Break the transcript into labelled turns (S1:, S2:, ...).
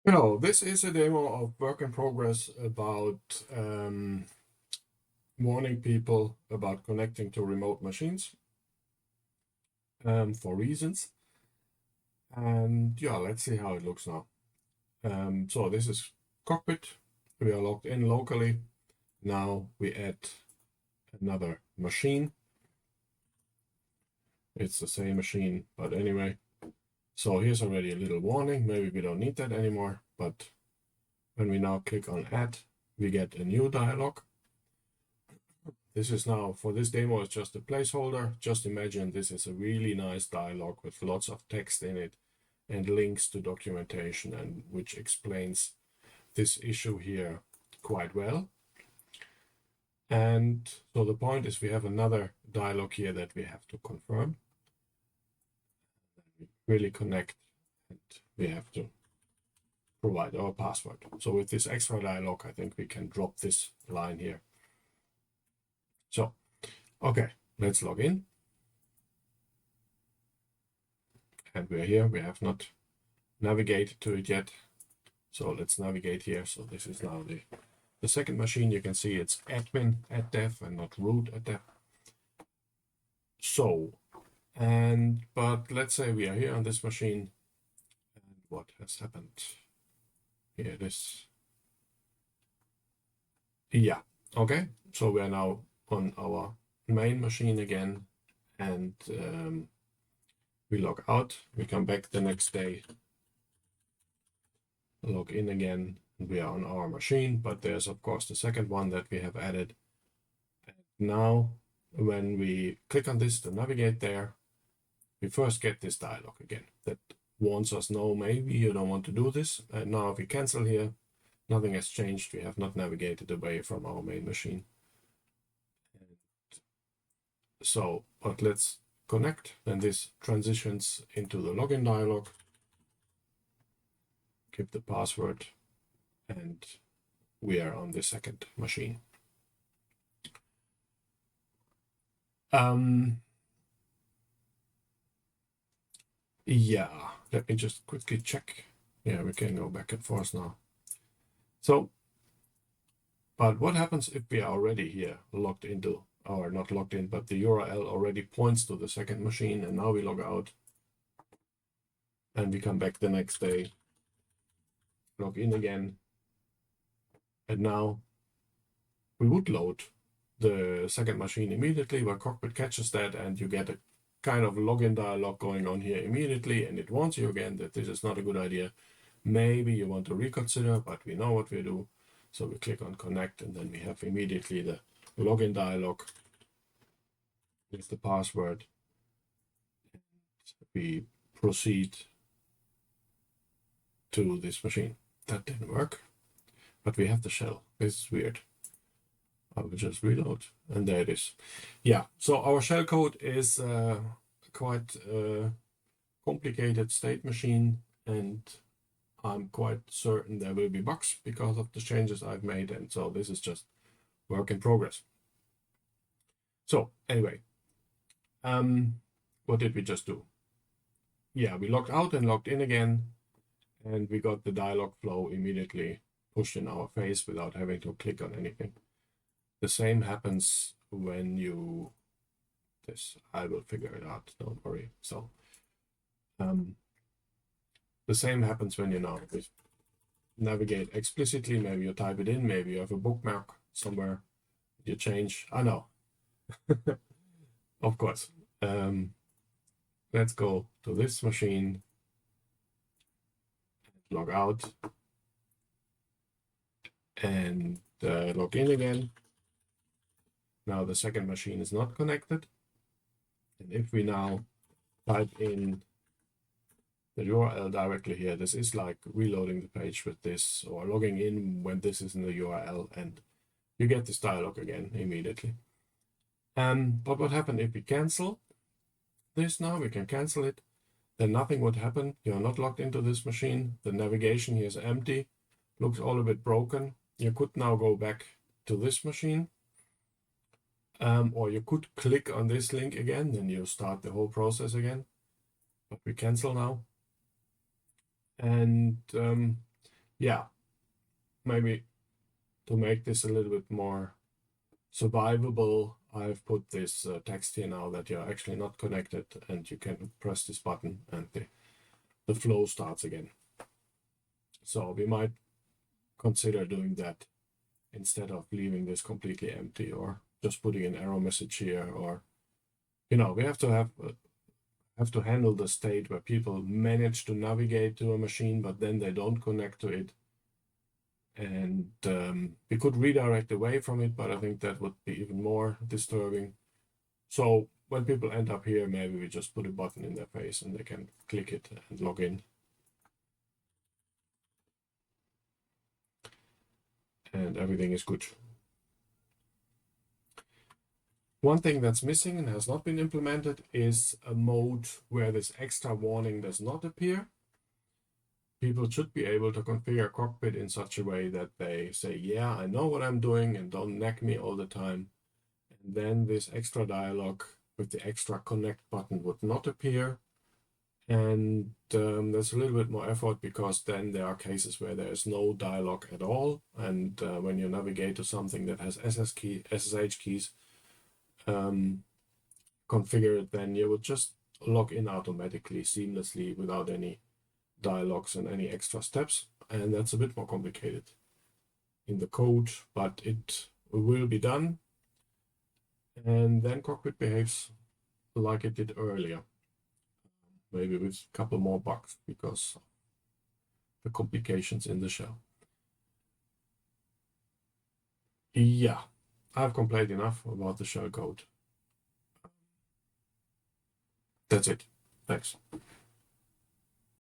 S1: Hello, this is a demo of work in progress about warning people about connecting to remote machines for reasons. And yeah, let's see how it looks now. So this is Cockpit. We are logged in locally. Now we add another machine. It's the same machine, but anyway. So here's already a little warning. Maybe we don't need that anymore. But when we now click on Add, we get a new dialog. This is now, for this demo, it's just a placeholder. Just imagine this is a really nice dialog with lots of text in it and links to documentation, and which explains this issue here quite well. And so the point is we have another dialog here that we have to confirm. We really connect, and we have to provide our password. So with this extra dialog, I think we can drop this line here. So, okay, let's log in. And we're here. We have not navigated to it yet. So let's navigate here. So this is now the second machine. You can see it's admin at dev and not root at dev. So, but let's say we are here on this machine. And what has happened? Here it is. Yeah, okay. So we are now on our main machine again, and we log out. We come back the next day, log in again. We are on our machine, but there's of course the second one that we have added. And now, when we click on this to navigate there, we first get this dialog again that warns us, no, maybe you don't want to do this. And now if we cancel here, nothing has changed. We have not navigated away from our main machine. So, but let's connect. Then this transitions into the login dialog. Give the password, and we are on the second machine. Yeah, let me just quickly check. Yeah, we can go back and forth now. So, but what happens if we are already here logged into, or not logged in, but the URL already points to the second machine, and now we log out and we come back the next day, log in again, and now we would load the second machine immediately, where Cockpit catches that, and you get a kind of login dialog going on here immediately, and it warns you again that this is not a good idea. Maybe you want to reconsider, but we know what we do. So we click on connect, and then we have immediately the login dialog with the password. We proceed to this machine. That didn't work, but we have the shell. This is weird. I will just reload, and there it is. Yeah, so our shell code is quite a complicated state machine, and I'm quite certain there will be bugs because of the changes I've made, and so this is just work in progress. So anyway, what did we just do? Yeah, we logged out and logged in again, and we got the dialog flow immediately pushed in our face without having to click on anything. The same happens when you this. I will figure it out, don't worry. So the same happens when you now navigate explicitly. Maybe you type it in, maybe you have a bookmark somewhere, you change. I know. Of course. Let's go to this machine, log out, and log in again. Now the second machine is not connected. And if we now type in the URL directly here, this is like reloading the page with this, or logging in when this is in the URL, and you get this dialog again immediately. But what happened if we cancel this now? We can cancel it. Then nothing would happen. You're not logged into this machine. The navigation here is empty. Looks all a bit broken. You could now go back to this machine. Or you could click on this link again, then you start the whole process again. But we cancel now. And yeah, maybe to make this a little bit more survivable, I've put this text here now that you're actually not connected, and you can press this button and the flow starts again. So we might consider doing that instead of leaving this completely empty, or just putting an error message here, or we have to handle the state where people manage to navigate to a machine, but then they don't connect to it. And we could redirect away from it, but I think that would be even more disturbing. So when people end up here, maybe we just put a button in their face and they can click it and log in. And everything is good. One thing that's missing and has not been implemented is a mode where this extra warning does not appear. People should be able to configure Cockpit in such a way that they say, yeah, I know what I'm doing, and don't nag me all the time. And then this extra dialog with the extra connect button would not appear. And there's a little bit more effort, because then there are cases where there is no dialog at all. And when you navigate to something that has SSH keys configured, then you would just log in automatically, seamlessly, without any dialogues and any extra steps. And that's a bit more complicated in the code, but it will be done. And then Cockpit behaves like it did earlier, maybe with a couple more bugs because of the complications in the shell. Yeah, I've complained enough about the shell code. That's it. Thanks.